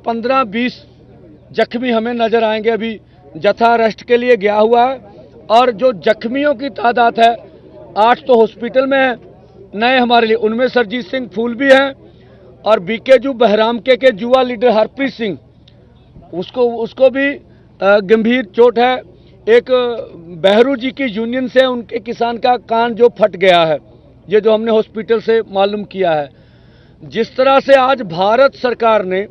15-20 जख्मी हमें नजर आएंगे। अभी जत्था अरेस्ट के लिए गया हुआ है और जो जख्मियों की तादाद है 8 तो हॉस्पिटल में है नए हमारे लिए, उनमें सरजीत सिंह फूल भी हैं और बीकेजू बहराम के जुआ लीडर हरप्रीत सिंह उसको भी गंभीर चोट है। एक बहरू जी की यूनियन से उनके किसान का कान जो फट गया है, ये जो हमने हॉस्पिटल से मालूम किया है। जिस तरह से आज भारत सरकार ने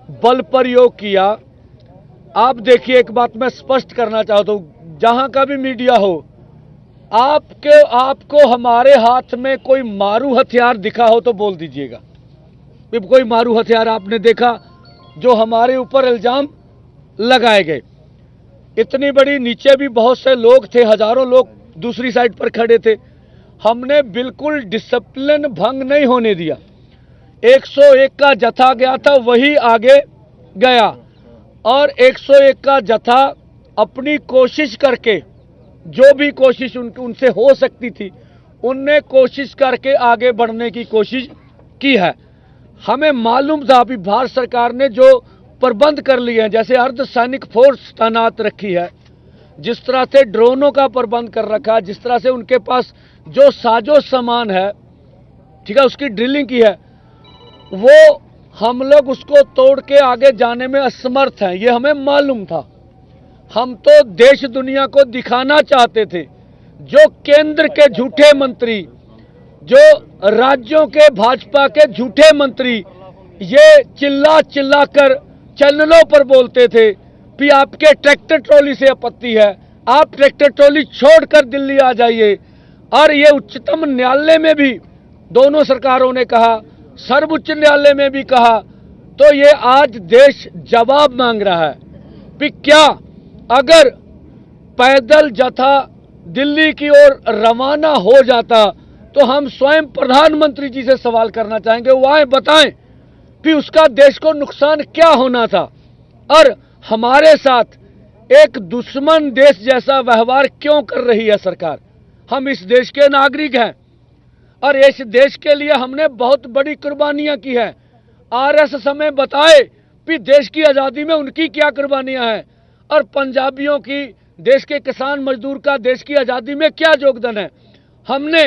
बल प्रयोग किया, आप देखिए, एक बात मैं स्पष्ट करना चाहता हूं, जहां का भी मीडिया हो, आपको हमारे हाथ में कोई मारू हथियार दिखा हो तो बोल दीजिएगा। कोई मारू हथियार आपने देखा जो हमारे ऊपर इल्जाम लगाए गए। इतनी बड़ी, नीचे भी बहुत से लोग थे, हजारों लोग दूसरी साइड पर खड़े थे। हमने बिल्कुल डिसिप्लिन भंग नहीं होने दिया। 101 का जत्था गया था, वही आगे गया और 101 का जत्था अपनी कोशिश करके, जो भी कोशिश उनसे हो सकती थी, उनने कोशिश करके आगे बढ़ने की कोशिश की है। हमें मालूम था अभी भारत सरकार ने जो प्रबंध कर लिए हैं, जैसे अर्धसैनिक फोर्स तैनात रखी है, जिस तरह से ड्रोनों का प्रबंध कर रखा है, जिस तरह से उनके पास जो साजो सामान है, ठीक है, उसकी ड्रिलिंग की है, वो हम लोग उसको तोड़ के आगे जाने में असमर्थ हैं, ये हमें मालूम था। हम तो देश दुनिया को दिखाना चाहते थे, जो केंद्र के झूठे मंत्री, जो राज्यों के भाजपा के झूठे मंत्री ये चिल्ला चिल्ला कर चैनलों पर बोलते थे कि आपके ट्रैक्टर ट्रॉली से आपत्ति है, आप ट्रैक्टर ट्रॉली छोड़कर दिल्ली आ जाइए। और ये उच्चतम न्यायालय में भी दोनों सरकारों ने कहा, सर्वोच्च न्यायालय में भी कहा, तो ये आज देश जवाब मांग रहा है कि क्या अगर पैदल जत्था दिल्ली की ओर रवाना हो जाता तो हम स्वयं प्रधानमंत्री जी से सवाल करना चाहेंगे, वो आए बताएं कि उसका देश को नुकसान क्या होना था और हमारे साथ एक दुश्मन देश जैसा व्यवहार क्यों कर रही है सरकार। हम इस देश के नागरिक हैं और इस देश के लिए हमने बहुत बड़ी कुर्बानियां की है। आरएसएस हमें बताए कि देश की आज़ादी में उनकी क्या कुर्बानियां हैं और पंजाबियों की, देश के किसान मजदूर का देश की आज़ादी में क्या योगदान है। हमने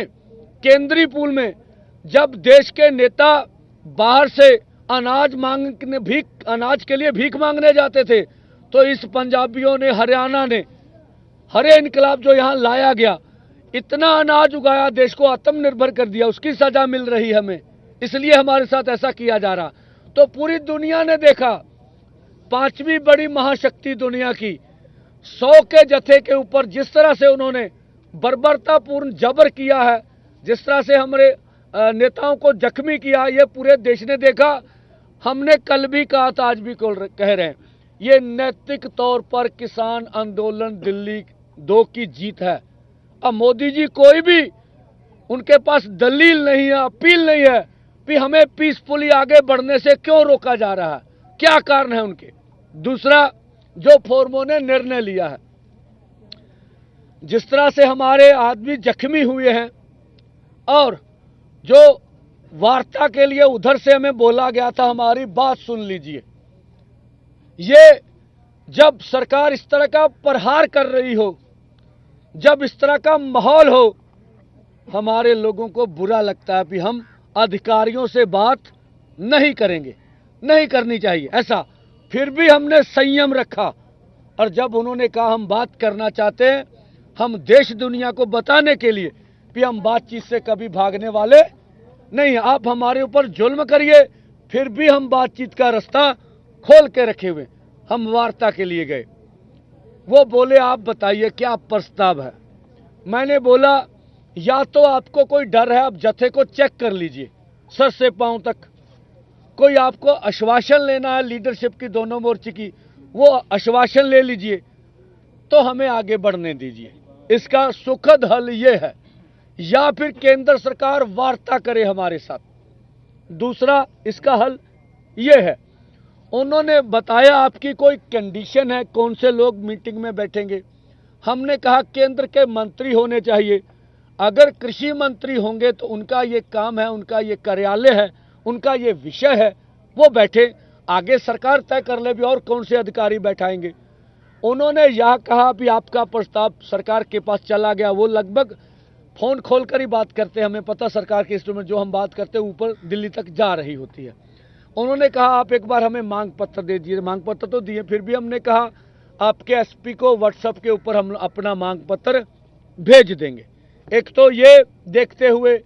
केंद्रीय पूल में जब देश के नेता बाहर से अनाज के लिए भीख मांगने जाते थे, तो इस पंजाबियों ने, हरियाणा ने, हरे इनकलाब जो यहाँ लाया गया, इतना अनाज उगाया, देश को आत्मनिर्भर कर दिया, उसकी सजा मिल रही है हमें, इसलिए हमारे साथ ऐसा किया जा रहा। तो पूरी दुनिया ने देखा, पांचवी बड़ी महाशक्ति दुनिया की 100 के जत्थे के ऊपर जिस तरह से उन्होंने बर्बरतापूर्ण जबर किया है, जिस तरह से हमारे नेताओं को जख्मी किया, ये पूरे देश ने देखा। हमने कल भी कहा था, आज भी कह रहे हैं, ये नैतिक तौर पर किसान आंदोलन दिल्ली 2 की जीत है। अब मोदी जी कोई भी, उनके पास दलील नहीं है, अपील नहीं है कि हमें पीसफुली आगे बढ़ने से क्यों रोका जा रहा है, क्या कारण है उनके। दूसरा, जो फोरमों ने निर्णय लिया है, जिस तरह से हमारे आदमी जख्मी हुए हैं और जो वार्ता के लिए उधर से हमें बोला गया था, हमारी बात सुन लीजिए। ये जब सरकार इस तरह का प्रहार कर रही हो, जब इस तरह का माहौल हो, हमारे लोगों को बुरा लगता है कि हम अधिकारियों से बात नहीं करेंगे, नहीं करनी चाहिए ऐसा। फिर भी हमने संयम रखा और जब उन्होंने कहा हम बात करना चाहते हैं, हम देश दुनिया को बताने के लिए कि हम बातचीत से कभी भागने वाले नहीं, आप हमारे ऊपर जुल्म करिए, फिर भी हम बातचीत का रास्ता खोल के रखे हुए, हम वार्ता के लिए गए। वो बोले आप बताइए क्या प्रस्ताव है। मैंने बोला या तो आपको कोई डर है, आप जत्थे को चेक कर लीजिए सर से पांव तक, कोई आपको आश्वासन लेना है लीडरशिप की, दोनों मोर्चे की, वो आश्वासन ले लीजिए तो हमें आगे बढ़ने दीजिए। इसका सुखद हल ये है, या फिर केंद्र सरकार वार्ता करे हमारे साथ। दूसरा इसका हल ये है, उन्होंने बताया आपकी कोई कंडीशन है, कौन से लोग मीटिंग में बैठेंगे। हमने कहा केंद्र के मंत्री होने चाहिए, अगर कृषि मंत्री होंगे तो उनका ये काम है, उनका ये कार्यालय है, उनका ये विषय है, वो बैठे। आगे सरकार तय कर ले भी और कौन से अधिकारी बैठाएंगे। उन्होंने यह कहा भी आपका प्रस्ताव सरकार के पास चला गया। वो लगभग फोन खोलकर ही बात करते हैं, हमें पता सरकार के इंस्ट्रूमेंट जो हम बात करते हैं ऊपर दिल्ली तक जा रही होती है। उन्होंने कहा आप एक बार हमें मांग पत्र दे दीजिए। मांग पत्र तो दिए, फिर भी हमने कहा आपके एसपी को व्हाट्सएप के ऊपर हम अपना मांग पत्र भेज देंगे। एक तो ये देखते हुए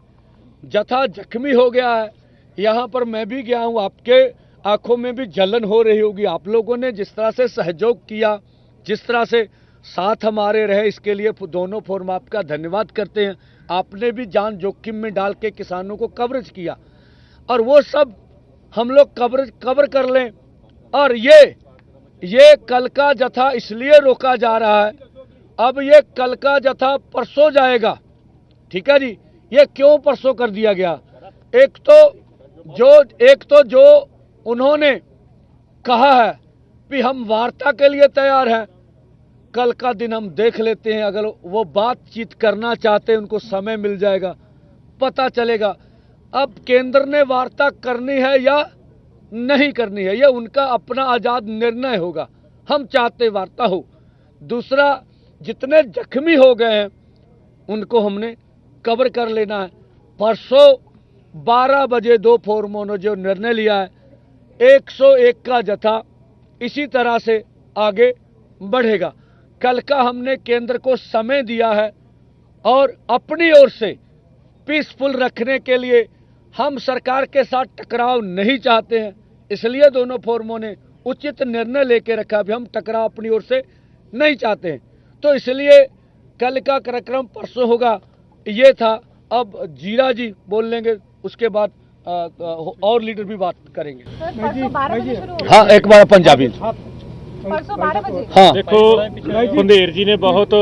जथा जख्मी हो गया है, यहाँ पर मैं भी गया हूँ, आपके आंखों में भी जलन हो रही होगी। आप लोगों ने जिस तरह से सहयोग किया, जिस तरह से साथ हमारे रहे, इसके लिए दोनों फोरम आपका धन्यवाद करते हैं। आपने भी जान जोखिम में डाल के किसानों को कवरेज किया और वो सब हम लोग कवर कर लें। और ये कल का जथा इसलिए रोका जा रहा है, अब ये कल का जथा परसों जाएगा, ठीक है जी। ये क्यों परसों कर दिया गया? एक तो जो उन्होंने कहा है कि हम वार्ता के लिए तैयार हैं, कल का दिन हम देख लेते हैं। अगर वो बातचीत करना चाहते हैं, उनको समय मिल जाएगा, पता चलेगा। अब केंद्र ने वार्ता करनी है या नहीं करनी है, ये उनका अपना आजाद निर्णय होगा। हम चाहते वार्ता हो। दूसरा, जितने जख्मी हो गए हैं उनको हमने कवर कर लेना है। परसों 12 बजे दो फोरमों ने जो निर्णय लिया है, 101 का जथा इसी तरह से आगे बढ़ेगा। कल का हमने केंद्र को समय दिया है और अपनी ओर से पीसफुल रखने के लिए हम सरकार के साथ टकराव नहीं चाहते हैं, इसलिए दोनों फोरमों ने उचित निर्णय लेके रखा भी हम टकराव अपनी ओर से नहीं चाहते हैं। तो इसलिए कल का कार्यक्रम परसों होगा, ये था। अब जीरा जी बोल लेंगे, उसके बाद और लीडर भी बात करेंगे। हाँ, एक बार पंजाबी। परसों 12 बजे। हाँ, देखो ਭੁੰਦੇਰ ਜੀ ਨੇ ਬਹੁਤ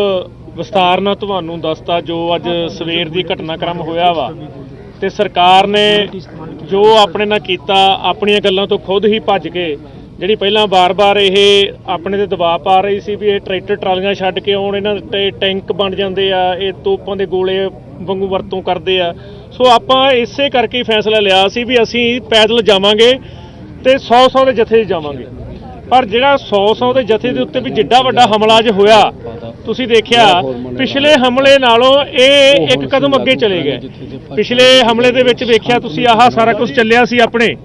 ਵਿਸਤਾਰ ਨਾਲ ਤੁਹਾਨੂੰ ਦੱਸਤਾ ਜੋ ਅੱਜ ਸਵੇਰ ਦੀ ਘਟਨਾਕ੍ਰਮ ਹੋਇਆ ਵਾ, ਤੇ ਸਰਕਾਰ ਨੇ ਜੋ ਆਪਣੇ ਨਾਲ ਕੀਤਾ, ਆਪਣੀਆਂ ਗੱਲਾਂ ਤੋਂ ਖੁਦ ਹੀ ਭੱਜ ਕੇ, ਜਿਹੜੀ ਪਹਿਲਾਂ ਬਾਰ-ਬਾਰ ਇਹ ਆਪਣੇ ਤੇ ਦਬਾਅ ਪਾ ਰਹੀ ਸੀ ਵੀ ਇਹ ਟਰੈਕਟਰ ਟਰਾਲੀਆਂ ਛੱਡ ਕੇ ਆਉਣ, ਇਹਨਾਂ ਤੇ ਟੈਂਕ ਬਣ ਜਾਂਦੇ ਆ, ਇਹ ਤੋਪਾਂ ਦੇ ਗੋਲੇ ਵਾਂਗੂ ਵਰਤੋਂ ਕਰਦੇ ਆ। ਸੋ ਆਪਾਂ ਇਸੇ ਕਰਕੇ ਫੈਸਲਾ ਲਿਆ ਸੀ ਵੀ ਅਸੀਂ ਪੈਦਲ ਜਾਵਾਂਗੇ ਤੇ 100 ਦੇ ਜਥੇ 'ਚ ਜਾਵਾਂਗੇ। ਪਰ ਜਿਹੜਾ 100 ਦੇ ਜਥੇ ਦੇ ਉੱਤੇ ਵੀ ਜਿੱਡਾ ਵੱਡਾ ਹਮਲਾ ਅੱਜ ਹੋਇਆ, ਤੁਸੀਂ ਦੇਖਿਆ ਪਿਛਲੇ ਹਮਲੇ ਨਾਲੋਂ ਇਹ ਇੱਕ ਕਦਮ ਅੱਗੇ ਚਲੇ ਗਏ। ਪਿਛਲੇ ਹਮਲੇ ਦੇ ਵਿੱਚ ਵੇਖਿਆ ਤੁਸੀਂ ਆਹ ਸਾਰਾ ਕੁਝ ਚੱਲਿਆ ਸੀ, ਆਪਣੇ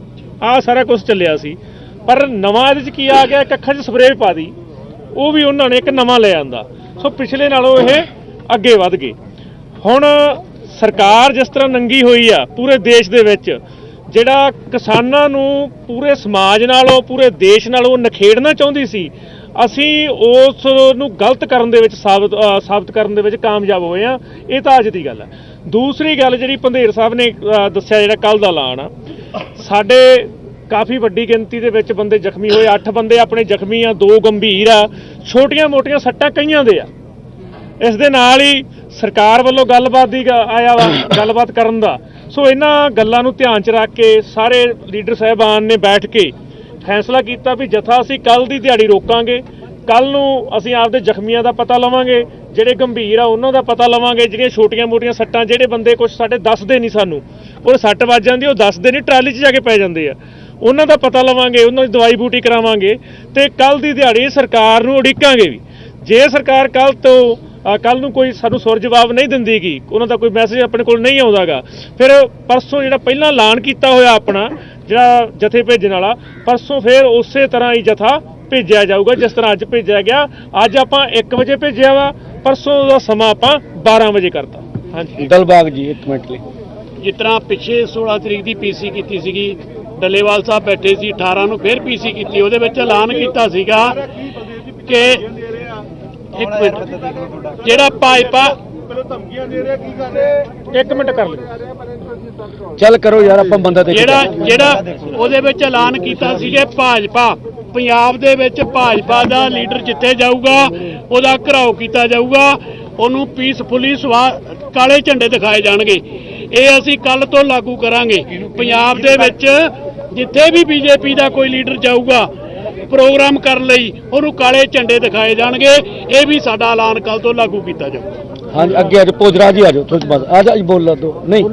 ਆਹ ਸਾਰਾ ਕੁਝ ਚੱਲਿਆ ਸੀ, ਪਰ ਨਵਾਂ ਇਹਦੇ 'ਚ ਕੀ ਆ ਗਿਆ, ਅੱਖਾਂ 'ਚ ਸਪਰੇਅ ਪਾ ਦੀ, ਉਹ ਵੀ ਉਹਨਾਂ ਨੇ ਇੱਕ ਨਵਾਂ ਲੈ ਆਂਦਾ। ਸੋ ਪਿਛਲੇ ਨਾਲੋਂ ਇਹ ਅੱਗੇ ਵੱਧ ਗਏ। ਹੁਣ ਸਰਕਾਰ ਜਿਸ ਤਰ੍ਹਾਂ ਨੰਗੀ ਹੋਈ ਆ ਪੂਰੇ ਦੇਸ਼ ਦੇ ਵਿੱਚ, ਜਿਹੜਾ ਕਿਸਾਨਾਂ ਨੂੰ ਪੂਰੇ ਸਮਾਜ ਨਾਲੋਂ ਪੂਰੇ ਦੇਸ਼ ਨਾਲੋਂ ਨਖੇੜਨਾ ਚਾਹੁੰਦੀ ਸੀ, ਅਸੀਂ ਉਸ ਨੂੰ ਗਲਤ ਕਰਨ ਦੇ ਵਿੱਚ ਸਾਬਤ ਕਰਨ ਦੇ ਵਿੱਚ ਕਾਮਯਾਬ ਹੋਏ ਆ। ਇਹ ਤਾਂ ਅੱਜ ਦੀ ਗੱਲ ਹੈ। ਦੂਸਰੀ ਗੱਲ ਜਿਹੜੀ ਭੁੰਦੇਰ ਸਾਹਿਬ ਨੇ ਦੱਸਿਆ, ਜਿਹੜਾ ਕੱਲ ਦਾ ਐਲਾਨ ਆ, ਸਾਡੇ ਕਾਫੀ ਵੱਡੀ ਗਿਣਤੀ ਦੇ ਵਿੱਚ ਬੰਦੇ ਜ਼ਖਮੀ ਹੋਏ। 8 ਬੰਦੇ ਆਪਣੇ ਜ਼ਖਮੀ ਆ, 2 ਗੰਭੀਰ ਆ, ਛੋਟੀਆਂ ਮੋਟੀਆਂ ਸੱਟਾਂ ਕਈਆਂ ਦੇ ਆ। ਇਸ ਦੇ ਨਾਲ ਹੀ ਸਰਕਾਰ ਵੱਲੋਂ ਗੱਲਬਾਤ ਦੀ ਆਇਆ ਵਾ, ਗੱਲਬਾਤ ਕਰਨ ਦਾ। ਸੋ ਇਹਨਾਂ ਗੱਲਾਂ ਨੂੰ ਧਿਆਨ 'ਚ ਰੱਖ ਕੇ ਸਾਰੇ ਲੀਡਰ ਸਾਹਿਬਾਨ ਨੇ ਬੈਠ ਕੇ ਫੈਸਲਾ ਕੀਤਾ ਵੀ ਜਥਾ ਅਸੀਂ ਕੱਲ ਦੀ ਦਿਹਾੜੀ ਰੋਕਾਂਗੇ। ਕੱਲ ਨੂੰ ਅਸੀਂ ਆਪਦੇ ਜ਼ਖਮੀਆਂ ਦਾ ਪਤਾ ਲਵਾਂਗੇ, ਜਿਹੜੇ ਗੰਭੀਰ ਆ ਉਹਨਾਂ ਦਾ ਪਤਾ ਲਵਾਂਗੇ, ਜਿਹੜੀਆਂ ਛੋਟੀਆਂ ਮੋਟੀਆਂ ਸੱਟਾਂ, ਜਿਹੜੇ ਬੰਦੇ ਕੁਝ ਸਾਡੇ ਦੱਸਦੇ ਨਹੀਂ, ਸਾਨੂੰ ਉਹ ਸੱਟ ਵੱਜ ਜਾਂਦੀ, ਉਹ ਦੱਸਦੇ ਨਹੀਂ, ਟਰਾਲੀ 'ਚ ਜਾ ਕੇ ਪੈ ਜਾਂਦੇ ਆ, ਉਹਨਾਂ ਦਾ ਪਤਾ ਲਵਾਂਗੇ, ਉਹਨਾਂ ਦੀ ਦਵਾਈ ਬੂਟੀ ਕਰਾਵਾਂਗੇ ਤੇ ਕੱਲ ਦੀ ਦਿਹਾੜੀ ਸਰਕਾਰ ਨੂੰ ਉਡੀਕਾਂਗੇ ਵੀ। ਜੇ ਸਰਕਾਰ ਕੱਲ ਨੂੰ ਕੋਈ ਸਾਨੂੰ ਸੁਰ ਜਵਾਬ ਨਹੀਂ ਦਿੰਦੀ ਗੀ, ਉਹਨਾਂ ਦਾ ਕੋਈ ਮੈਸੇਜ ਆਪਣੇ ਕੋਲ ਨਹੀਂ ਆਉਂਦਾਗਾ, ਫਿਰ ਪਰਸੋਂ ਜਿਹੜਾ ਪਹਿਲਾਂ ਐਲਾਨ ਕੀਤਾ ਹੋਇਆ ਆਪਣਾ ਜਿਹੜਾ ਜਥੇ ਭੇਜਣ ਵਾਲਾ, ਪਰਸੋਂ ਫਿਰ ਉਸੇ ਤਰ੍ਹਾਂ ਹੀ ਜਥਾ ਭੇਜਿਆ ਜਾਊਗਾ ਜਿਸ ਤਰ੍ਹਾਂ ਅੱਜ ਭੇਜਿਆ ਗਿਆ। ਅੱਜ ਆਪਾਂ 1 ਵਜੇ ਭੇਜਿਆ ਵਾ, ਪਰਸੋਂ ਦਾ ਸਮਾਂ ਆਪਾਂ 12 ਵਜੇ ਕਰਤਾ। ਹਾਂਜੀ दलबाग जी, एक मिनट ਲਈ। ਜਿਸ ਤਰ੍ਹਾਂ ਪਿੱਛੇ 16 ਤਰੀਕ ਦੀ ਪੀਸੀ ਕੀਤੀ ਸੀਗੀ, ਡੱਲੇਵਾਲ ਸਾਹਿਬ ਬੈਠੇ ਸੀ, 18 ਨੂੰ ਫਿਰ ਪੀਸੀ ਕੀਤੀ, ਉਹਦੇ ਵਿੱਚ ਐਲਾਨ ਕੀਤਾ ਸੀਗਾ ਕਿ ਇੱਕ ਮਿੰਟ, ਜਿਹੜਾ ਭਾਜਪਾ 1 ਮਿੰਟ ਕਰ ਲਿਓ, ਚੱਲ ਕਰੋ ਯਾਰ, ਆਪਾਂ ਬੰਦਾ ਤੇ ਜਿਹੜਾ ਉਹਦੇ ਵਿੱਚ ਐਲਾਨ ਕੀਤਾ ਸੀ ਕਿ ਭਾਜਪਾ ਪੰਜਾਬ ਦੇ ਵਿੱਚ ਭਾਜਪਾ ਦਾ ਲੀਡਰ ਜਿੱਥੇ ਜਾਊਗਾ ਉਹਦਾ ਘਿਰਾਓ ਕੀਤਾ ਜਾਊਗਾ, ਉਹਨੂੰ ਪੀਸਫੁਲੀ ਕਾਲੇ ਝੰਡੇ ਦਿਖਾਏ ਜਾਣਗੇ। ਇਹ ਅਸੀਂ ਕੱਲ ਤੋਂ ਲਾਗੂ ਕਰਾਂਗੇ। ਪੰਜਾਬ ਦੇ ਵਿੱਚ ਜਿੱਥੇ ਵੀ ਬੀਜੇਪੀ ਦਾ ਕੋਈ ਲੀਡਰ ਜਾਊਗਾ ਪ੍ਰੋਗਰਾਮ ਕਰਨ ਲਈ, ਉਹਨੂੰ ਕਾਲੇ ਝੰਡੇ ਦਿਖਾਏ ਜਾਣਗੇ। ਇਹ ਵੀ ਸਾਡਾ ਐਲਾਨ ਕੱਲ ਤੋਂ ਲਾਗੂ ਕੀਤਾ ਜਾਊਗਾ। हाँ जी, अगे आ जाओ, पोजराज जी आ जाओ, थोड़ी बस आ जा, बोल ला दो नहीं,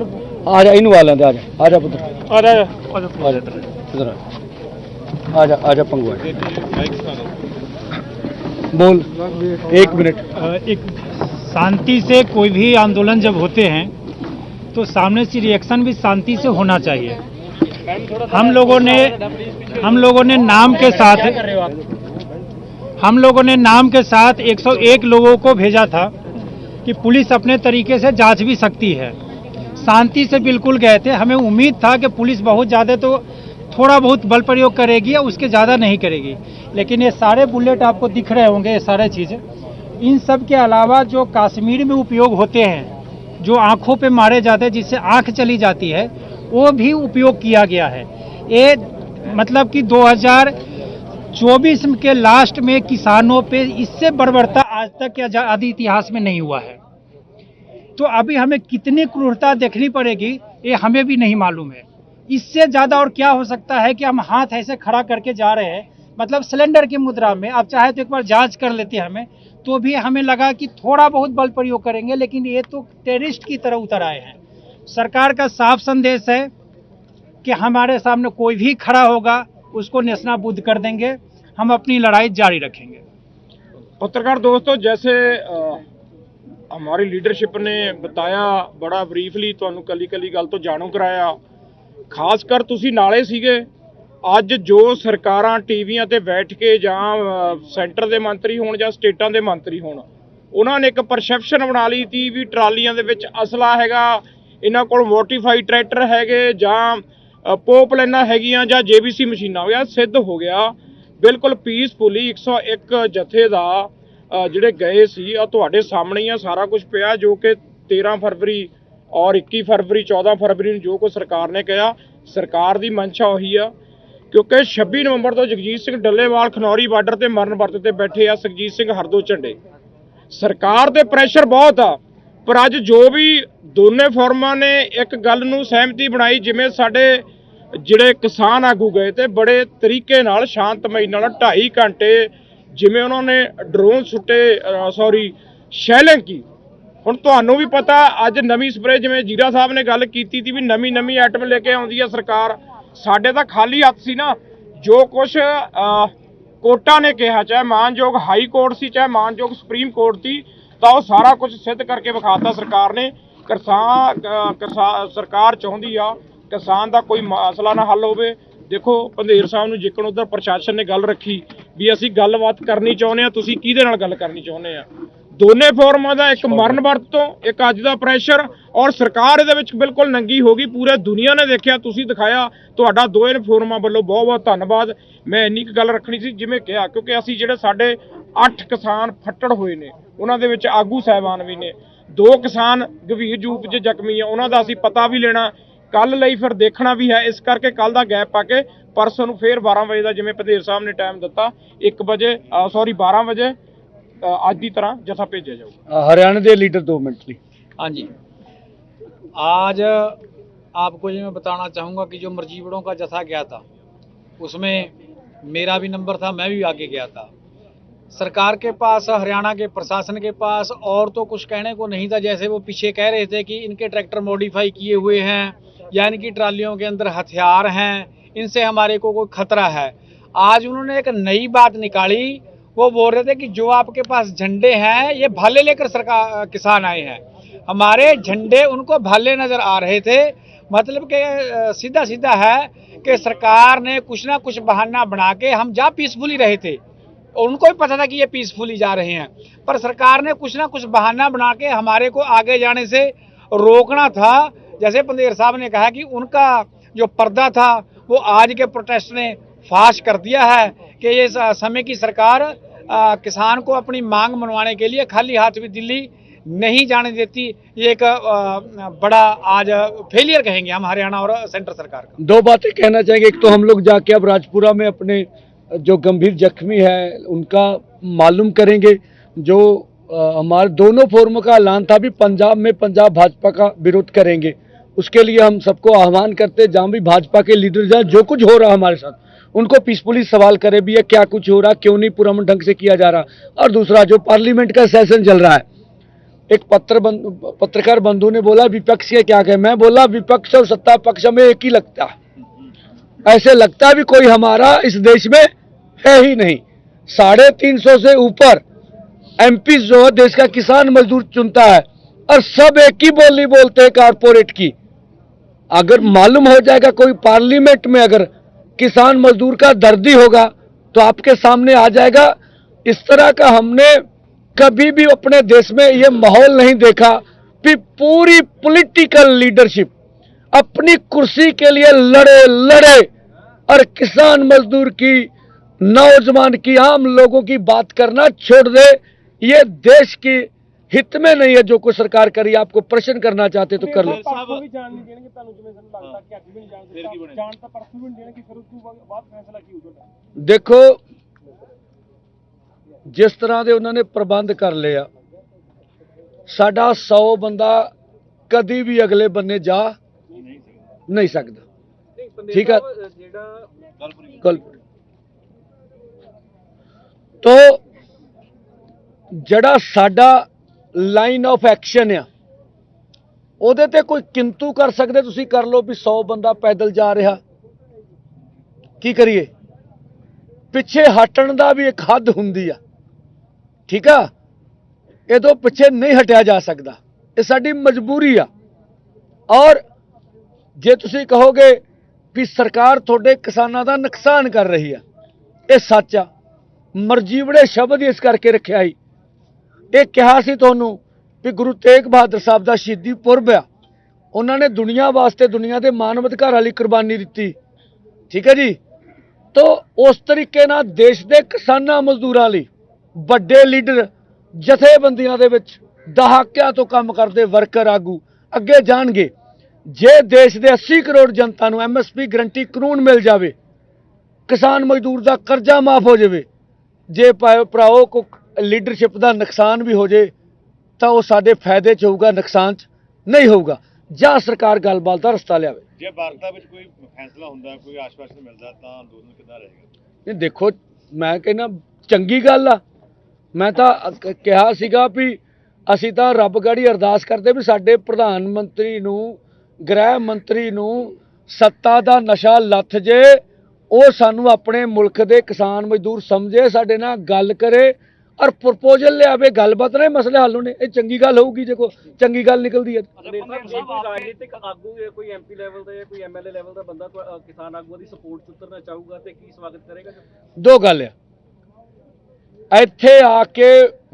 आ जा, इन वाले आ जा, आ जा पुत्र, ਆ ਜਾ आ जा इधर आ। आजा आजा पंगु बोल 1 मिनट। एक शांति से कोई भी आंदोलन जब होते हैं तो सामने से रिएक्शन भी शांति से होना चाहिए। हम लोगों ने नाम के साथ 101 लोगों को भेजा था कि पुलिस अपने तरीके से जांच भी सकती है। शांति से बिल्कुल गए थे। हमें उम्मीद था कि पुलिस बहुत ज़्यादा तो थोड़ा बहुत बल प्रयोग करेगी या उसके ज़्यादा नहीं करेगी, लेकिन ये सारे बुलेट आपको दिख रहे होंगे, ये सारे चीज़ें, इन सब के अलावा जो कश्मीर में उपयोग होते हैं, जो आँखों पे मारे जाते हैं, जिससे आँख चली जाती है, वो भी उपयोग किया गया है। ये मतलब कि 2024 के लास्ट में किसानों पे इससे बर्बरता आज तक के आज़ादी इतिहास में नहीं हुआ है। तो अभी हमें कितनी क्रूरता देखनी पड़ेगी ये हमें भी नहीं मालूम है। इससे ज़्यादा और क्या हो सकता है कि हम हाथ ऐसे खड़ा करके जा रहे हैं, मतलब सिलेंडर की मुद्रा में। आप चाहे तो एक बार जांच कर लेते हमें, तो भी हमें लगा कि थोड़ा बहुत बल प्रयोग करेंगे, लेकिन ये तो टेररिस्ट की तरह उतर आए हैं। सरकार का साफ संदेश है कि हमारे सामने कोई भी खड़ा होगा उसको नेस्तनाबूद कर देंगे, हम अपनी लड़ाई जारी रखेंगे। पत्रकार दोस्तों, जैसे हमारी लीडरशिप ने बताया, बड़ा ब्रीफली ਤੁਹਾਨੂੰ ਕੱਲੀ ਗੱਲ ਤੋਂ ਜਾਣੂ ਕਰਾਇਆ। ਖਾਸ ਕਰ ਤੁਸੀਂ ਨਾਲੇ ਸੀਗੇ। ਅੱਜ ਜੋ ਸਰਕਾਰਾਂ ਟੀਵੀਆਂ ਤੇ ਬੈਠ ਕੇ ਜਾਂ ਸੈਂਟਰ ਦੇ ਮੰਤਰੀ ਹੋਣ ਜਾਂ ਸਟੇਟਾਂ ਦੇ ਮੰਤਰੀ ਹੋਣ, ਉਹਨਾਂ ਨੇ ਇੱਕ ਪਰਸੈਪਸ਼ਨ ਬਣਾ ਲਈ ਸੀ ਵੀ ਟਰਾਲੀਆਂ ਦੇ ਵਿੱਚ ਅਸਲਾ ਹੈਗਾ, ਇਹਨਾਂ ਕੋਲ ਮੋਡੀਫਾਈਡ ਟਰੈਕਟਰ ਹੈਗੇ ਜਾਂ ਪੋਪ ਲਾਈਨਾਂ ਹੈਗੀਆਂ ਜਾਂ ਜੇਬੀਸੀ ਮਸ਼ੀਨਾਂ ਹੋਇਆ। ਸਿੱਧ ਹੋ ਗਿਆ ਬਿਲਕੁਲ ਪੀਸਫੁਲੀ 101 ਜਥੇ ਦਾ ਜਿਹੜੇ ਗਏ ਸੀ। ਆ ਤੁਹਾਡੇ ਸਾਹਮਣੇ ਹੀ ਆ ਸਾਰਾ ਕੁਝ ਪਿਆ, ਜੋ ਕਿ 13 ਫਰਵਰੀ ਔਰ 21 ਫਰਵਰੀ 14 ਫਰਵਰੀ ਨੂੰ ਜੋ ਕੁਝ ਸਰਕਾਰ ਨੇ ਕਿਹਾ, ਸਰਕਾਰ ਦੀ ਮਨਸ਼ਾ ਉਹੀ ਆ। ਕਿਉਂਕਿ 26 ਨਵੰਬਰ ਤੋਂ ਜਗਜੀਤ ਸਿੰਘ ਡੱਲੇਵਾਲ ਖਨੌਰੀ ਬਾਰਡਰ ਤੇ ਮਰਨ ਵਰਤ ਤੇ ਬੈਠੇ ਆ, ਸੁਖਜੀਤ ਸਿੰਘ ਹਰਦੋ ਝੰਡੇ। ਸਰਕਾਰ ਤੇ ਪ੍ਰੈਸ਼ਰ ਬਹੁਤ ਆ, ਪਰ ਅੱਜ ਜੋ ਵੀ ਦੋਨੇ ਫੋਰਮਾਂ ਨੇ ਇੱਕ ਗੱਲ ਨੂੰ ਸਹਿਮਤੀ ਬਣਾਈ, ਜਿਵੇਂ ਸਾਡੇ ਜਿਹੜੇ ਕਿਸਾਨ ਆਗੂ ਗਏ ਤੇ ਬੜੇ ਤਰੀਕੇ ਨਾਲ ਸ਼ਾਂਤਮਈ ਨਾਲ 2.5 ਘੰਟੇ ਜਿਵੇਂ ਉਹਨਾਂ ਨੇ ਡਰੋਨ ਸੁੱਟੇ, ਸ਼ੈਲਿੰਗ ਕੀ। ਹੁਣ ਤੁਹਾਨੂੰ ਵੀ ਪਤਾ ਅੱਜ ਨਵੀਂ ਸਪਰੇ, ਜਿਵੇਂ ਜੀਰਾ ਸਾਹਿਬ ਨੇ ਗੱਲ ਕੀਤੀ ਸੀ ਵੀ ਨਵੀਂ ਆਈਟਮ ਲੈ ਕੇ ਆਉਂਦੀ ਆ ਸਰਕਾਰ। ਸਾਡੇ ਤਾਂ ਖਾਲੀ ਹੱਥ ਸੀ ਨਾ। ਜੋ ਕੁਛ ਕੋਰਟਾਂ ਨੇ ਕਿਹਾ, ਚਾਹੇ ਮਾਨਯੋਗ ਹਾਈ ਕੋਰਟ ਸੀ ਚਾਹੇ ਮਾਨਯੋਗ ਸੁਪਰੀਮ ਕੋਰਟ ਸੀ, ਤਾਂ ਉਹ ਸਾਰਾ ਕੁਝ ਸਿੱਧ ਕਰਕੇ ਵਿਖਾਤਾ ਸਰਕਾਰ ਨੇ। ਸਰਕਾਰ ਚਾਹੁੰਦੀ ਆ ਕਿਸਾਨ ਦਾ ਕੋਈ ਮਸਲਾ ਨਾ ਹੱਲ ਹੋਵੇ। ਦੇਖੋ ਪੰਧੇਰ ਸਾਹਿਬ ਨੂੰ ਜਿੱਕਣ ਉਧਰ ਪ੍ਰਸ਼ਾਸਨ ਨੇ ਗੱਲ ਰੱਖੀ ਵੀ ਅਸੀਂ ਗੱਲਬਾਤ ਕਰਨੀ ਚਾਹੁੰਦੇ ਆ, ਤੁਸੀਂ ਕਿਹਦੇ ਨਾਲ ਗੱਲ ਕਰਨੀ ਚਾਹੁੰਦੇ ਆ। ਦੋਨੇ ਫੋਰਮਾਂ ਦਾ ਇੱਕ ਮਰਨ ਵਰਤ ਤੋਂ ਇੱਕ ਅੱਜ ਦਾ ਪ੍ਰੈਸ਼ਰ, ਔਰ ਸਰਕਾਰ ਇਹਦੇ ਵਿੱਚ ਬਿਲਕੁਲ ਨੰਗੀ ਹੋ ਗਈ। ਪੂਰੇ ਦੁਨੀਆ ਨੇ ਦੇਖਿਆ, ਤੁਸੀਂ ਦਿਖਾਇਆ। ਤੁਹਾਡਾ ਦੋਵੇਂ ਫੋਰਮਾਂ ਵੱਲੋਂ ਬਹੁਤ ਬਹੁਤ ਧੰਨਵਾਦ। ਮੈਂ ਇੰਨੀ ਕੁ ਗੱਲ ਰੱਖਣੀ ਸੀ ਜਿਵੇਂ ਕਿਹਾ, ਕਿਉਂਕਿ ਅਸੀਂ ਜਿਹੜੇ ਸਾਡੇ 8 ਕਿਸਾਨ ਫੱਟੜ ਹੋਏ ਨੇ, ਉਹਨਾਂ ਦੇ ਵਿੱਚ ਆਗੂ ਸਾਹਿਬਾਨ ਵੀ ਨੇ, 2 ਕਿਸਾਨ ਗੰਭੀਰ ਰੂਪ 'ਚ ਜ਼ਖਮੀ ਆ, ਉਹਨਾਂ ਦਾ ਅਸੀਂ ਪਤਾ ਵੀ ਲੈਣਾ, ਕੱਲ ਲਈ ਫਿਰ ਦੇਖਣਾ ਵੀ ਹੈ। ਇਸ ਕਰਕੇ ਕੱਲ ਦਾ ਗੈਪ ਪਾ ਕੇ ਪਰਸੋਂ ਨੂੰ ਫਿਰ 12 ਵਜੇ ਦਾ ਜਿਵੇਂ ਪੰਧੇਰ ਸਾਹਿਬ ਨੇ ਟਾਈਮ ਦਿੱਤਾ, 12 ਵਜੇ आज की तरह जथा भेजा जाऊगा। हरियाणा के लीडर 2 मिनट ली। हाँ जी, आज आपको ये मैं बताना चाहूँगा कि जो मर्जीवड़ों का जथा गया था उसमें मेरा भी नंबर था, मैं भी आगे गया था। सरकार के पास, हरियाणा के प्रशासन के पास और तो कुछ कहने को नहीं था। जैसे वो पीछे कह रहे थे कि इनके ट्रैक्टर मॉडिफाई किए हुए हैं या इनकी ट्रालियों के अंदर हथियार हैं, इनसे हमारे को कोई खतरा है। आज उन्होंने एक नई बात निकाली। वो बोल रहे थे कि जो आपके पास झंडे हैं ये भाले लेकर सरकार किसान आए हैं। हमारे झंडे उनको भाले नजर आ रहे थे। मतलब कि सीधा सीधा है कि सरकार ने कुछ ना कुछ बहाना बना के, हम जा पीसफुली रहे थे, उनको भी पता था कि ये पीसफुली जा रहे हैं, पर सरकार ने कुछ ना कुछ बहाना बना के हमारे को आगे जाने से रोकना था। जैसे पंधेर साहब ने कहा कि उनका जो पर्दा था वो आज के प्रोटेस्ट ने फाश कर दिया है कि ये समय की सरकार किसान को अपनी मांग मनवाने के लिए खाली हाथ भी दिल्ली नहीं जाने देती। ये एक बड़ा आज फेलियर कहेंगे हम हरियाणा और सेंटर सरकार का। 2 बातें कहना चाहेंगे। एक तो हम लोग जाके अब राजपुरा में अपने जो गंभीर जख्मी है उनका मालूम करेंगे। जो हमारे दोनों फोरमों का ऐलान था भी पंजाब में पंजाब भाजपा का विरोध करेंगे, उसके लिए हम सबको आह्वान करते, जहाँ भी भाजपा के लीडर जाए, जो कुछ हो रहा है हमारे साथ उनको पीसफुली सवाल करे भी है, क्या कुछ हो रहा, क्यों नहीं पुरअमन ढंग से किया जा रहा। और दूसरा, जो पार्लियामेंट का सेशन चल रहा है, एक पत्रकार बंधु ने बोला विपक्ष के क्या कहे, मैं बोला विपक्ष और सत्ता पक्ष में एक ही लगता है। ऐसे लगता भी कोई हमारा इस देश में है ही नहीं। 350 से ऊपर एमपी जो है देश का किसान मजदूर चुनता है और सब एक ही बोली बोलते हैं कारपोरेट की। अगर मालूम हो जाएगा कोई पार्लियामेंट में अगर किसान मजदूर का दर्दी होगा तो आपके सामने आ जाएगा। इस तरह का हमने कभी भी अपने देश में ये माहौल नहीं देखा कि पूरी पॉलिटिकल लीडरशिप अपनी कुर्सी के लिए लड़े और किसान मजदूर की, नौजवान की, आम लोगों की बात करना छोड़ दे। ये देश की हित में नहीं है जो कुछ सरकार करी। आपको प्रश्न करना चाहते तो कर लो। देखो जिस तरह ਦੇ ਉਹਨਾਂ ਨੇ ਪ੍ਰਬੰਧ ਕਰ ਲਿਆ, ਸਾਡਾ 100 ਬੰਦਾ ਕਦੀ ਵੀ ਅਗਲੇ ਬੰਨੇ ਜਾ ਨਹੀਂ ਸਕਦਾ। ਠੀਕ ਹੈ ਗੱਲ तो ਜਿਹੜਾ ਸਾਡਾ ਲਾਈਨ ਆਫ ਐਕਸ਼ਨ ਆ ਉਹਦੇ ਤੇ ਕੋਈ ਕਿੰਤੂ ਕਰ ਸਕਦੇ ਤੁਸੀਂ ਕਰ ਲਓ ਵੀ 100 ਬੰਦਾ ਪੈਦਲ ਜਾ ਰਿਹਾ, ਕੀ ਕਰੀਏ? ਪਿੱਛੇ ਹਟਣ ਦਾ ਵੀ ਇੱਕ ਹੱਦ ਹੁੰਦੀ ਆ। ਠੀਕ ਆ, ਇਹ ਤੋਂ ਪਿੱਛੇ ਨਹੀਂ ਹਟਿਆ ਜਾ ਸਕਦਾ, ਇਹ ਸਾਡੀ ਮਜਬੂਰੀ ਆ। ਔਰ ਜੇ ਤੁਸੀਂ ਕਹੋਗੇ ਵੀ ਸਰਕਾਰ ਤੁਹਾਡੇ ਕਿਸਾਨਾਂ ਦਾ ਨੁਕਸਾਨ ਕਰ ਰਹੀ ਆ, ਇਹ ਸੱਚ ਆ। ਮਰਜੀਵੜੇ ਸ਼ਬਦ ਇਸ ਕਰਕੇ ਰੱਖਿਆ ਸੀ। ਇਹ ਕਿਹਾ ਸੀ ਤੁਹਾਨੂੰ ਵੀ ਗੁਰੂ ਤੇਗ ਬਹਾਦਰ ਸਾਹਿਬ ਦਾ ਸ਼ਹੀਦੀ ਪੁਰਬ ਆ, ਉਹਨਾਂ ਨੇ ਦੁਨੀਆ ਵਾਸਤੇ, ਦੁਨੀਆ ਦੇ ਮਾਨਵ ਅਧਿਕਾਰਾਂ ਲਈ ਕੁਰਬਾਨੀ ਦਿੱਤੀ। ਠੀਕ ਹੈ ਜੀ। तो उस तरीके ਨਾਲ देश ਦੇ ਕਿਸਾਨਾਂ ਮਜ਼ਦੂਰਾਂ ਲਈ ਵੱਡੇ ਲੀਡਰ ਜਥੇਬੰਦੀਆਂ ਦੇ ਵਿੱਚ ਦਹਾਕਿਆਂ ਤੋਂ ਕੰਮ ਕਰਦੇ ਵਰਕਰ ਆਗੂ ਅੱਗੇ ਜਾਣਗੇ। ਜੇ ਦੇਸ਼ ਦੇ 80 ਕਰੋੜ ਜਨਤਾ ਨੂੰ ਐਮਐਸਪੀ ਗਰੰਟੀ ਕਾਨੂੰਨ ਮਿਲ ਜਾਵੇ, ਕਿਸਾਨ ਮਜ਼ਦੂਰ ਦਾ ਕਰਜ਼ਾ ਮਾਫ ਹੋ ਜਾਵੇ, ਜੇ ਭਰਾਓ ਕੋ ਲੀਡਰਸ਼ਿਪ ਦਾ ਨੁਕਸਾਨ ਵੀ ਹੋ ਜੇ ਤਾਂ ਉਹ ਸਾਡੇ ਫਾਇਦੇ 'ਚ ਹੋਊਗਾ, ਨੁਕਸਾਨ 'ਚ ਨਹੀਂ ਹੋਊਗਾ। ਜਾਂ ਸਰਕਾਰ ਗੱਲਬਾਤ ਦਾ ਰਸਤਾ ਲਿਆਵੇ। ਜੇ ਵਾਰਤਾ ਵਿੱਚ ਕੋਈ ਫੈਸਲਾ ਹੁੰਦਾ, ਕੋਈ ਆਸ਼ਵਾਸਨ ਮਿਲਦਾ ਤਾਂ ਅੰਦੋਲਨ ਕਿੱਦਾਂ ਰਹੇਗਾ? ਇਹ ਦੇਖੋ ਮੈਂ ਕਹਿੰਦਾ ਚੰਗੀ ਗੱਲ ਆ। ਮੈਂ ਤਾਂ ਕਿਹਾ ਸੀਗਾ ਵੀ ਅਸੀਂ ਤਾਂ ਰੱਬ ਗਾੜੀ ਅਰਦਾਸ ਕਰਦੇ ਵੀ ਸਾਡੇ ਪ੍ਰਧਾਨ ਮੰਤਰੀ ਨੂੰ, ਗ੍ਰਹਿ ਮੰਤਰੀ ਨੂੰ ਸੱਤਾ ਦਾ ਨਸ਼ਾ ਲੱਥ ਜੇ, ਉਹ ਸਾਨੂੰ ਆਪਣੇ ਮੁਲਕ ਦੇ ਕਿਸਾਨ ਮਜ਼ਦੂਰ ਸਮਝੇ, ਸਾਡੇ ਨਾਲ ਗੱਲ ਕਰੇ और प्रपोजल ले आवे, गलबात रहे, मसले हल होने। ये चंगी गल होगी जो चंगी गल निकलती है। राजनीतिक आगू कोई एमपी लेवल का या कोई एमएलए लेवल का बंदा किसान आगू की सपोर्ट च उतरना चाहूगा तो की स्वागत करेगा? दो गल है, इत्थे आके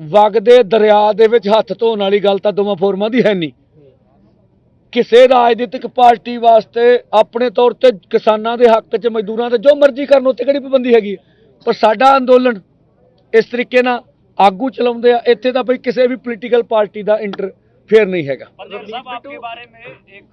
वगदे दरिया दे विच हत्थ धोण वाली गल तां दोवां फोरमां दी है नहीं। किसी राजनीतिक पार्टी वास्ते अपने तौर ते किसानां दे हक च मजदूरां दे जो मर्जी करन उत्ते किहड़ी पाबंदी हैगी, पर साडा अंदोलन इस तरीके नाल आगू चलाउंदे आ। इत्थे तां बई किसी भी पोलीटिकल पार्टी का इंटरफेयर नहीं हैगा। साहब आपके बारे में एक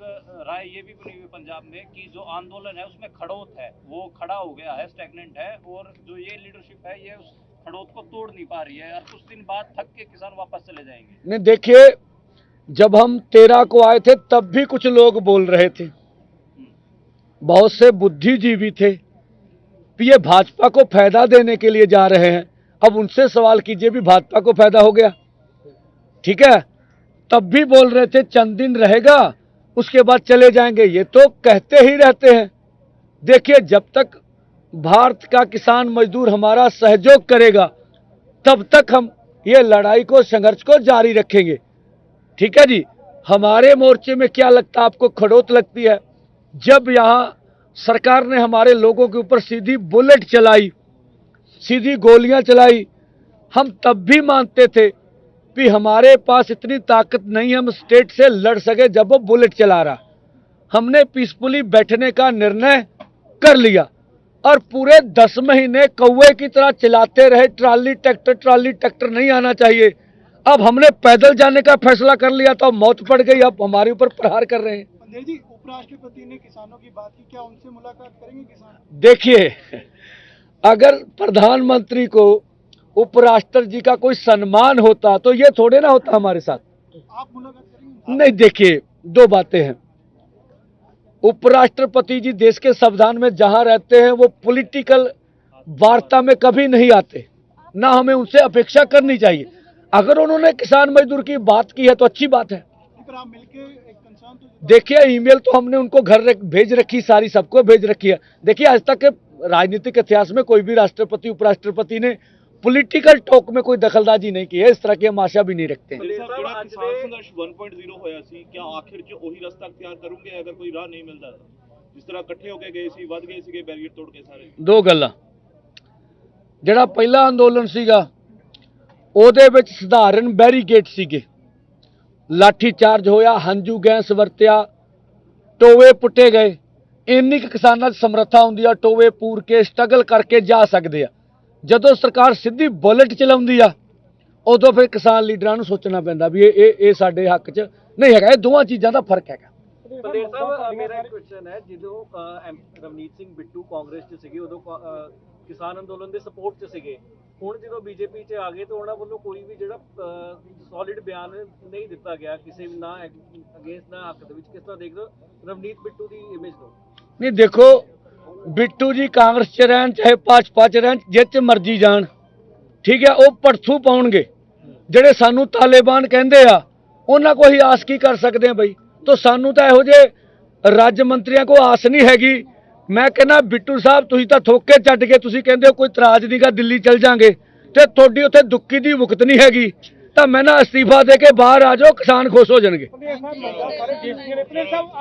राय ये भी बनी हुई पंजाब में कि जो आंदोलन है उसमें खड़ोत है, वो खड़ा हो गया है, स्टैग्नेंट है, और जो ये लीडरशिप है ये उस खड़ोत को तोड़ नहीं पा रही है और कुछ दिन बाद थक के किसान वापस चले जाएंगे। नहीं, देखिए जब हम 13 को आए थे तब भी कुछ लोग बोल रहे थे, बहुत से बुद्धिजीवी थे कि ये भाजपा को फायदा देने के लिए जा रहे हैं। अब उनसे सवाल कीजिए भी भाजपा को फायदा हो गया? ठीक है, तब भी बोल रहे थे चंद दिन रहेगा उसके बाद चले जाएंगे, ये तो कहते ही रहते हैं। देखिए जब तक भारत का किसान मजदूर हमारा सहयोग करेगा तब तक हम ये लड़ाई को, संघर्ष को जारी रखेंगे। ठीक है जी। हमारे मोर्चे में क्या लगता है आपको? खड़ोत लगती है। जब यहाँ सरकार ने हमारे लोगों के ऊपर सीधी बुलेट चलाई, सीधी गोलियां चलाई, हम तब भी मानते थे कि हमारे पास इतनी ताकत नहीं हम स्टेट से लड़ सके जब वो बुलेट चला रहा। हमने पीसफुली बैठने का निर्णय कर लिया और पूरे 10 महीने कौवे की तरह चलाते रहे। ट्राली ट्रैक्टर नहीं आना चाहिए। अब हमने पैदल जाने का फैसला कर लिया तो मौत पड़ गई, अब हमारे ऊपर प्रहार कर रहे हैं। जी, उपराष्ट्रपति ने किसानों की बात की, क्या उनसे मुलाकात करेंगे किसान? देखिए अगर प्रधानमंत्री को उपराष्ट्रपति जी का कोई सम्मान होता तो ये थोड़े ना होता हमारे साथ। आप मुलाकात करेंगे? नहीं, देखिए दो बातें हैं। उपराष्ट्रपति जी देश के संविधान में जहां रहते हैं वो पॉलिटिकल वार्ता में कभी नहीं आते, ना हमें उनसे अपेक्षा करनी चाहिए। अगर उन्होंने किसान मजदूर की बात की है तो अच्छी बात है। पर आप मिलके एक कंसर्न किसान तो देखिए ईमेल तो हमने उनको भेज रखी, सारी सबको भेज रखी है। देखिए आज तक के राजनीतिक इतिहास में कोई भी राष्ट्रपति उपराष्ट्रपति ने पॉलिटिकल टॉक में कोई दखलंदाजी नहीं की है, इस तरह की हम आशा भी नहीं रखते हैं। ਜਿਹੜਾ ਕਿਸਾਨ ਸੰਘਰਸ਼ 1.0 ਹੋਇਆ ਸੀ, ਕਿਆ ਆਖਿਰ 'ਚ ਉਹੀ ਰਸਤਾ ਅਖਤਿਆਰ ਕਰੋਗੇ ਅਗਰ ਕੋਈ ਰਾਹ ਨਹੀਂ ਮਿਲਦਾ? ਜਿਸ ਤਰ੍ਹਾਂ ਇਕੱਠੇ ਹੋ ਕੇ ਗਏ ਸੀ, ਵੱਧ ਗਏ ਸੀਗੇ ਬੈਰੀਅਰ ਤੋੜ ਕੇ ਸਾਰੇ। ਦੋ ਗੱਲਾਂ, ਜਿਹੜਾ ਪਹਿਲਾ ਅੰਦੋਲਨ ਸੀਗਾ ਉਹਦੇ ਵਿੱਚ ਸਧਾਰਨ ਬੈਰੀਕੇਡ ਸੀਗੇ, ਲਾਠੀ ਚਾਰਜ ਹੋਇਆ, ਹੰਝੂ ਗੈਸ ਵਰਤਿਆ, ਟੋਵੇ ਪੁੱਟੇ ਗਏ। ਇੰਨੀ ਕੁ ਕਿਸਾਨਾਂ 'ਚ ਸਮਰੱਥਾ ਹੁੰਦੀ ਆ, ਟੋਵੇ ਪੂਰ ਕੇ ਸਟਰਗਲ ਕਰਕੇ ਜਾ ਸਕਦੇ ਆ। ਜਦੋਂ ਸਰਕਾਰ ਸਿੱਧੀ ਬੁਲਟ ਚਲਾਉਂਦੀ ਆ ਉਦੋਂ ਫਿਰ ਕਿਸਾਨ ਲੀਡਰਾਂ ਨੂੰ ਸੋਚਣਾ ਪੈਂਦਾ ਵੀ ਇਹ ਸਾਡੇ ਹੱਕ 'ਚ ਨਹੀਂ ਹੈਗਾ। ਇਹ ਦੋਵਾਂ ਚੀਜ਼ਾਂ ਦਾ ਫਰਕ ਹੈਗਾ। ਪੰਦੇਰ ਸਾਹਿਬ ਮੇਰਾ ਇੱਕ ਕੁਐਸਚਨ ਹੈ, ਜਦੋਂ ਰਵਨੀਤ ਸਿੰਘ ਬਿੱਟੂ ਕਾਂਗਰਸ 'ਚ ਸੀਗੇ ਉਦੋਂ ਕਿਸਾਨ ਅੰਦੋਲਨ ਦੇ ਸਪੋਰਟ 'ਚ ਸੀਗੇ, ਹੁਣ ਜਦੋਂ ਬੀਜੇਪੀ 'ਚ ਆ ਗਏ ਤਾਂ ਉਹਨਾਂ ਵੱਲੋਂ ਕੋਈ ਵੀ ਜਿਹੜਾ ਸੋਲਿਡ ਬਿਆਨ ਨਹੀਂ ਦਿੱਤਾ ਗਿਆ ਕਿਸੇ ਵੀ, ਨਾ ਅਗੇਂਸਟ ਨਾ ਹੱਕ ਦੇ ਵਿੱਚ। ਕਿਸ ਤਰ੍ਹਾਂ ਦੇਖਦੇ ਹੋ ਰਵਨੀਤ ਬਿੱਟੂ ਦੀ ਇਮੇਜ ਨੂੰ? ਨਹੀਂ ਦੇਖੋ, ਬਿੱਟੂ ਜੀ ਕਾਂਗਰਸ 'ਚ ਰਹਿਣ ਚਾਹੇ ਭਾਜਪਾ 'ਚ ਰਹਿਣ, ਜਿੱਥੇ ਮਰਜੀ ਜਾਣ, ਠੀਕ ਹੈ, ਉਹ ਪੜਥੂ ਪਾਉਣਗੇ। ਜਿਹੜੇ ਸਾਨੂੰ ਤਾਲਿਬਾਨ ਕਹਿੰਦੇ ਆ ਉਹਨਾਂ ਕੋਲ ਹੀ ਆਸ ਕੀ ਕਰ ਸਕਦੇ ਆ ਬਈ? ਤਾਂ ਸਾਨੂੰ ਤਾਂ ਇਹੋ ਜਿਹੇ ਰਾਜ ਮੰਤਰੀਆਂ ਕੋਲ ਆਸ ਨਹੀਂ ਹੈਗੀ। ਮੈਂ ਕਹਿੰਦਾ ਬਿੱਟੂ ਸਾਹਿਬ ਤੁਸੀਂ ਤਾਂ ਥੋਕੇ ਛੱਡ ਕੇ ਤੁਸੀਂ ਕਹਿੰਦੇ ਹੋ ਕੋਈ ਇਤਰਾਜ਼ ਨਹੀਂਗਾ, ਦਿੱਲੀ ਚਲ ਜਾਾਂਗੇ, ਤੇ ਤੁਹਾਡੀ ਉੱਥੇ ਦੁੱਕੀ ਦੀ ਮੁਕਤ ਨਹੀਂ ਹੈਗੀ, ਤਾਂ ਮੈਂ ਨਾ ਅਸਤੀਫਾ ਦੇ ਕੇ ਬਾਹਰ ਆ ਜਾਓ, ਕਿਸਾਨ ਖੁਸ਼ ਹੋ ਜਾਣਗੇ।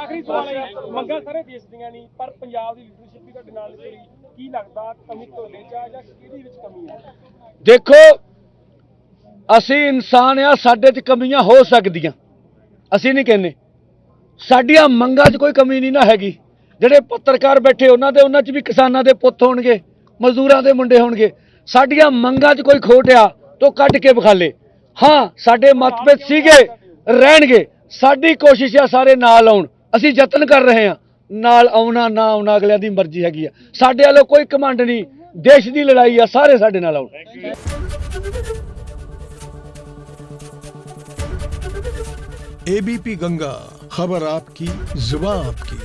आखिरी सवाल है, मंगा सारे देश ਦੀਆਂ ਨਹੀਂ ਪਰ ਪੰਜਾਬ ਦੀ ਲੀਡਰਸ਼ਿਪ ਵੀ ਤੁਹਾਡੇ ਨਾਲ ਨਹੀਂ, ਕੀ ਲੱਗਦਾ ਕਮੀ ਢੋਲੇ ਜਾਂ ਕਿਹਦੀ ਵਿੱਚ ਕਮੀ ਹੈ? ਦੇਖੋ ਅਸੀਂ ਇਨਸਾਨ ਆ, ਸਾਡੇ 'ਚ ਕਮੀਆਂ ਹੋ ਸਕਦੀਆਂ, ਅਸੀਂ ਨਹੀਂ ਕਹਿੰਦੇ। ਸਾਡੀਆਂ ਮੰਗਾਂ 'ਚ ਕੋਈ ਕਮੀ ਨਹੀਂ ਨਾ ਹੈਗੀ। ਜਿਹੜੇ ਪੱਤਰਕਾਰ ਬੈਠੇ ਉਹਨਾਂ 'ਚ ਵੀ ਕਿਸਾਨਾਂ ਦੇ ਪੁੱਤ ਹੋਣਗੇ, ਮਜ਼ਦੂਰਾਂ ਦੇ ਮੁੰਡੇ ਹੋਣਗੇ। ਸਾਡੀਆਂ ਮੰਗਾਂ 'ਚ ਕੋਈ ਖੋਟ ਆ ਤਾਂ ਕੱਢ ਕੇ ਵਿਖਾਲੇ। ਹਾਂ ਸਾਡੇ ਮਤਭੇਦ ਸੀਗੇ, ਰਹਿਣਗੇ। ਸਾਡੀ ਕੋਸ਼ਿਸ਼ ਆ ਸਾਰੇ ਨਾਲ ਆਉਣ, ਅਸੀਂ ਯਤਨ ਕਰ ਰਹੇ ਹਾਂ। ਨਾਲ ਆਉਣਾ ਨਾ ਆਉਣਾ ਅਗਲਿਆਂ ਦੀ ਮਰਜ਼ੀ ਹੈਗੀ ਆ, ਸਾਡੇ ਵੱਲੋਂ ਕੋਈ ਘਮੰਡ ਨਹੀਂ। ਦੇਸ਼ ਦੀ ਲੜਾਈ ਆ, ਸਾਰੇ ਸਾਡੇ ਨਾਲ ਆਉਣ। एबीपी गंगा, खबर आपकी, जुबान आपकी।